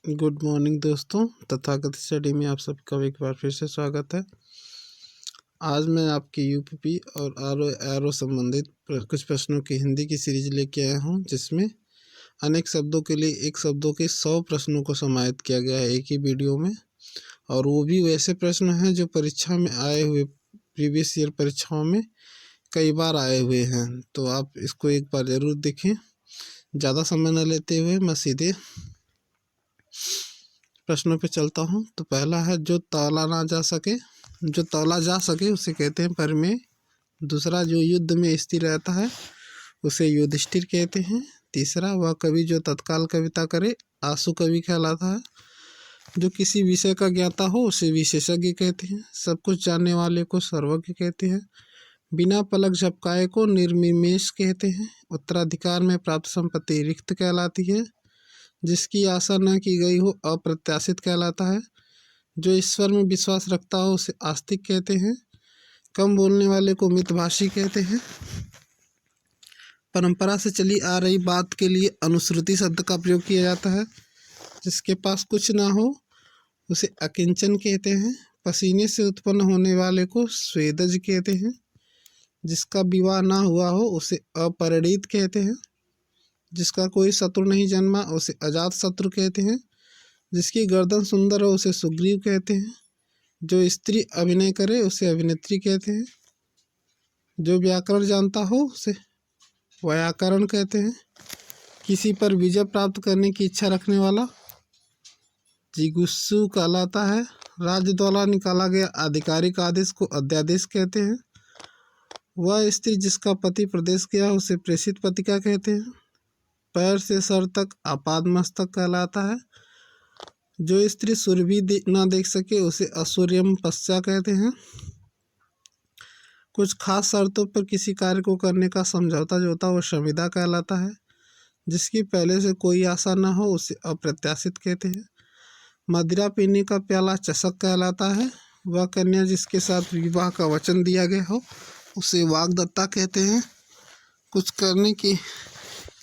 Good morning दोस्तों, Tathagata study में आप सबका एक बार फिर से स्वागत है। आज मैं आपके यूपीपी और आरओ संबंधित कुछ प्रश्नों की हिंदी की सीरीज लेके आया हूं, जिसमें अनेक शब्दों के लिए एक शब्दों के 100 प्रश्नों को समाहित किया गया है एक ही वीडियो में। और वो भी वैसे प्रश्न हैं जो परीक्षा में आए हुए, प्रीवियस ईयर परीक्षाओं में कई बार आए हुए हैं। तो आप इसको एक बार ज़रूर देखें। ज़्यादा समय न लेते हुए मैं सीधे प्रश्नों पे चलता हूँ। तो पहला है, जो तौला जा सके उसे कहते हैं प्रमेय। दूसरा, जो युद्ध में स्थिर रहता है उसे युधिष्ठिर कहते हैं। तीसरा, वह कवि जो तत्काल कविता करे आशु कवि कहलाता है। जो किसी विषय का ज्ञाता हो उसे विशेषज्ञ कहते हैं। सब कुछ जानने वाले को सर्वज्ञ कहते हैं। बिना पलक झपकाए को निर्निमेष कहते हैं। उत्तराधिकार में प्राप्त संपत्ति रिक्त कहलाती है। जिसकी आशा न की गई हो अप्रत्याशित कहलाता है। जो ईश्वर में विश्वास रखता हो उसे आस्तिक कहते हैं। कम बोलने वाले को मितभाषी कहते हैं। परंपरा से चली आ रही बात के लिए अनुश्रुति शब्द का प्रयोग किया जाता है। जिसके पास कुछ ना हो उसे अकिंचन कहते हैं। पसीने से उत्पन्न होने वाले को स्वेदज कहते हैं। जिसका विवाह ना हुआ हो उसे अपरिणीत कहते हैं। जिसका कोई शत्रु नहीं जन्मा उसे अजात शत्रु कहते हैं। जिसकी गर्दन सुंदर हो उसे सुग्रीव कहते हैं। जो स्त्री अभिनय करे उसे अभिनेत्री कहते हैं। जो व्याकरण जानता हो उसे व्याकरण कहते हैं। किसी पर विजय प्राप्त करने की इच्छा रखने वाला जिगुस्सु कहलाता है। राज्य द्वारा निकाला गया आधिकारिक आदेश को अध्यादेश कहते हैं। वह स्त्री जिसका पति प्रदेश गया उसे प्रेषित पतिका कहते हैं। पैर से सर तक आपाद मस्तक कहलाता है। जो स्त्री सूर्य भी ना देख सके उसे असूर्यम पश्चा कहते हैं। कुछ खास शर्तों पर किसी कार्य को करने का समझौता जो होता है वो संविदा कहलाता है। जिसकी पहले से कोई आशा ना हो उसे अप्रत्याशित कहते हैं। मदिरा पीने का प्याला चषक कहलाता है। वह कन्या जिसके साथ विवाह का वचन दिया गया हो उसे वाग्दत्ता कहते हैं। कुछ करने की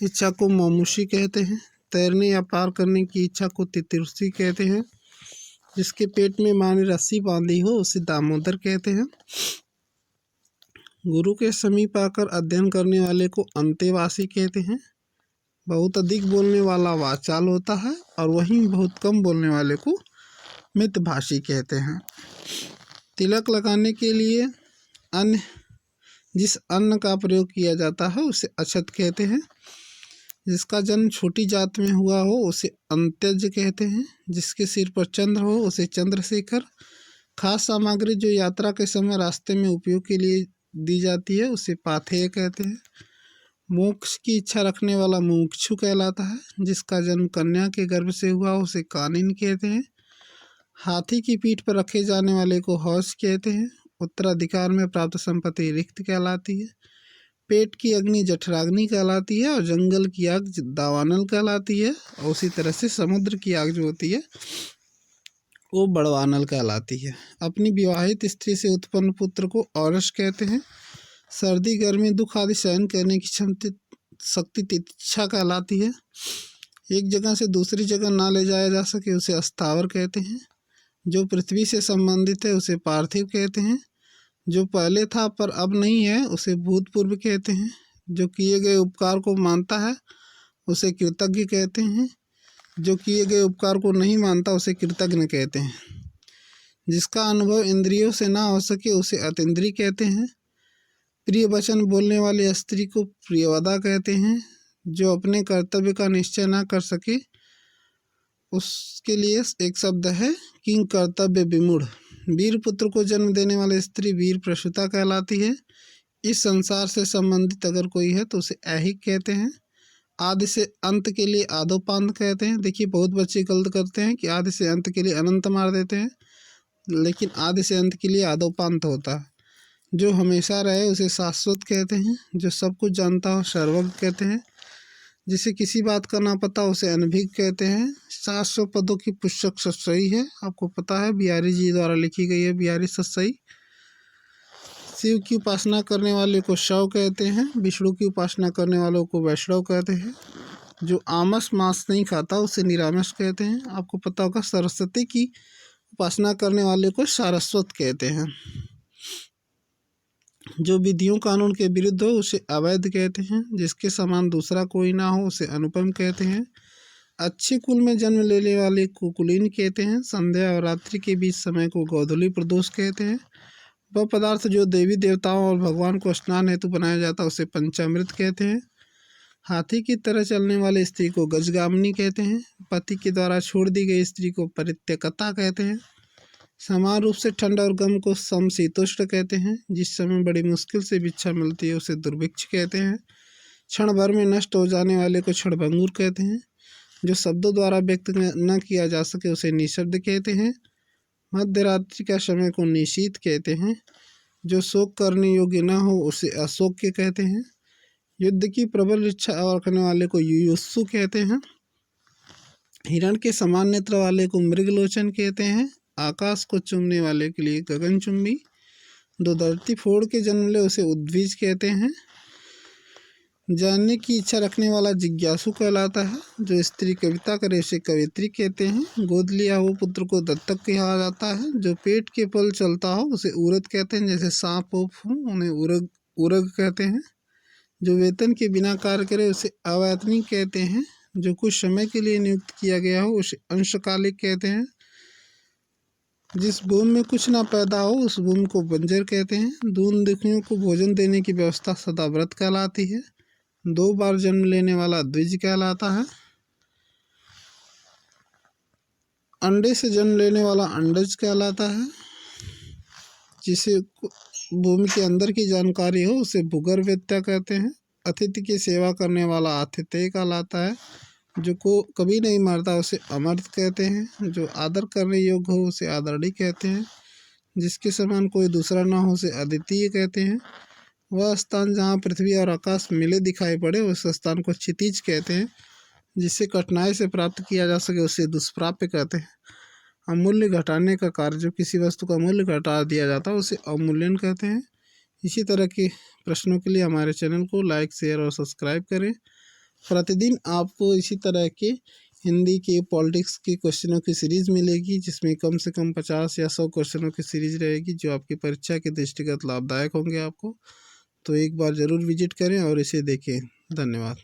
इच्छा को ममुषी कहते हैं। तैरने या पार करने की इच्छा को तितुरसी कहते हैं। जिसके पेट में माँ ने रस्सी बांधी हो उसे दामोदर कहते हैं। गुरु के समीप आकर अध्ययन करने वाले को अंतेवासी कहते हैं। बहुत अधिक बोलने वाला वाचाल होता है और वहीं बहुत कम बोलने वाले को मितभाषी कहते हैं। तिलक लगाने के लिए जिस अन्न का प्रयोग किया जाता है उसे अक्षत कहते हैं। जिसका जन्म छोटी जात में हुआ हो उसे अंत्यज कहते हैं। जिसके सिर पर चंद्र हो उसे चंद्रशेखर। खास सामग्री जो यात्रा के समय रास्ते में उपयोग के लिए दी जाती है उसे पाथेय कहते हैं। मोक्ष की इच्छा रखने वाला मुमुक्षु कहलाता है। जिसका जन्म कन्या के गर्भ से हुआ उसे कानिन कहते हैं। हाथी की पीठ पर रखे जाने वाले को हौस कहते हैं। उत्तराधिकार में प्राप्त संपत्ति रिक्त कहलाती है। पेट की अग्नि जठराग्नि कहलाती है और जंगल की आग दावानल कहलाती है। और उसी तरह से समुद्र की आग जो होती है वो बड़वानल कहलाती है। अपनी विवाहित स्त्री से उत्पन्न पुत्र को औरस कहते हैं। सर्दी गर्मी दुख आदि सहन करने की शक्ति तितिक्षा कहलाती है। एक जगह से दूसरी जगह ना ले जाया जा सके उसे अस्थावर कहते हैं। जो पृथ्वी से संबंधित है उसे पार्थिव कहते हैं। जो पहले था पर अब नहीं है उसे भूतपूर्व कहते हैं। जो किए गए उपकार को मानता है उसे कृतज्ञ कहते हैं। जो किए गए उपकार को नहीं मानता उसे कृतज्ञ कहते हैं। जिसका अनुभव इंद्रियों से ना हो सके उसे अतीन्द्रिय कहते हैं। प्रिय वचन बोलने वाली स्त्री को प्रियवदा कहते हैं। जो अपने कर्तव्य का निश्चय ना कर सके उसके लिए एक शब्द है किंग कर्तव्य विमूढ़। वीर पुत्र को जन्म देने वाली स्त्री वीर प्रसूता कहलाती है। इस संसार से संबंधित अगर कोई है तो उसे ऐहिक कहते हैं। आदि से अंत के लिए आदोपांत कहते हैं। देखिए, बहुत बच्चे गलत करते हैं कि आदि से अंत के लिए अनंत मार देते हैं, लेकिन आदि से अंत के लिए आदोपांत होता है। जो हमेशा रहे उसे शाश्वत कहते हैं। जो सब कुछ जानता हो सर्वज्ञ कहते हैं। जिसे किसी बात का ना पता उसे अनभिज्ञ कहते हैं। 700 पदों की पुस्तक सतसई है, आपको पता है, बिहारी जी द्वारा लिखी गई है, बिहारी सतसई। शिव की उपासना करने वाले को शव कहते हैं। विष्णु की उपासना करने वालों को वैष्णव कहते हैं। जो आमस मांस नहीं खाता उसे निरामिष कहते हैं। आपको पता होगा सरस्वती की उपासना करने वाले को सारस्वत कहते हैं। जो विधियों कानून के विरुद्ध हो उसे अवैध कहते हैं। जिसके समान दूसरा कोई ना हो उसे अनुपम कहते हैं। अच्छे कुल में जन्म लेने वाले को कुलीन कहते हैं। संध्या और रात्रि के बीच समय को गोधूली प्रदोष कहते हैं। वह पदार्थ जो देवी देवताओं और भगवान को स्नान हेतु बनाया जाता है उसे पंचामृत कहते हैं। हाथी की तरह चलने वाली स्त्री को गजगामिनी कहते हैं। पति के द्वारा छोड़ दी गई स्त्री को परित्यक्ता कहते हैं। समान रूप से ठंड और गम को समशीतोष्ण कहते हैं। जिस समय बड़ी मुश्किल से भिक्षा मिलती है उसे दुर्भिक्ष कहते हैं। क्षण भर में नष्ट हो जाने वाले को क्षणभंगुर कहते हैं। जो शब्दों द्वारा व्यक्त न किया जा सके उसे निःशब्द कहते हैं। मध्य रात्रि का समय को निशीत कहते हैं। जो शोक करने योग्य न हो उसे अशोक्य कहते हैं। युद्ध की प्रबल इच्छा रखने वाले को युयुत्सु कहते हैं। हिरण के समान नेत्र वाले को मृगलोचन कहते हैं। आकाश को चूमने वाले के लिए गगनचुंबी। जो धरती फोड़ के जन्म ले उसे उद्भिज कहते हैं। जानने की इच्छा रखने वाला जिज्ञासु कहलाता है। जो स्त्री कविता करे उसे कवित्री कहते हैं। गोद लिया हुआ पुत्र को दत्तक कहा जाता है। जो पेट के पल चलता हो उसे उरद कहते हैं। जैसे सांप हो उन्हें उरग कहते हैं। जो वेतन के बिना कार्य करे उसे अवैतनिक कहते हैं। जो कुछ समय के लिए नियुक्त किया गया हो उसे अंशकालिक कहते हैं। जिस भूमि में कुछ ना पैदा हो उस भूमि को बंजर कहते हैं। दून दुखियों को भोजन देने की व्यवस्था सदाव्रत कहलाती है। 2 बार जन्म लेने वाला द्विज कहलाता है। अंडे से जन्म लेने वाला अंडज कहलाता है। जिसे भूमि के अंदर की जानकारी हो उसे भूगर्भवेत्ता कहते हैं। अतिथि की सेवा करने वाला आतिथेय कहलाता है। जो को कभी नहीं मरता उसे अमर्त कहते हैं। जो आदर करने योग्य हो उसे आदरणीय कहते हैं। जिसके समान कोई दूसरा ना हो उसे अद्वितीय कहते हैं। वह स्थान जहाँ पृथ्वी और आकाश मिले दिखाई पड़े उस स्थान को क्षितिज कहते हैं। जिसे कठिनाई से प्राप्त किया जा सके उसे दुष्प्राप्य कहते हैं। अमूल्य घटाने का कार्य, जो किसी वस्तु का मूल्य घटा दिया जाता है उसे अवमूल्यन कहते हैं। इसी तरह के प्रश्नों के लिए हमारे चैनल को लाइक, शेयर और सब्सक्राइब करें। प्रतिदिन आपको इसी तरह के हिंदी के पॉलिटिक्स के क्वेश्चनों की सीरीज़ मिलेगी, जिसमें कम से कम 50 या 100 क्वेश्चनों की सीरीज़ रहेगी, जो आपकी परीक्षा के दृष्टिगत लाभदायक होंगे आपको। तो एक बार ज़रूर विजिट करें और इसे देखें। धन्यवाद।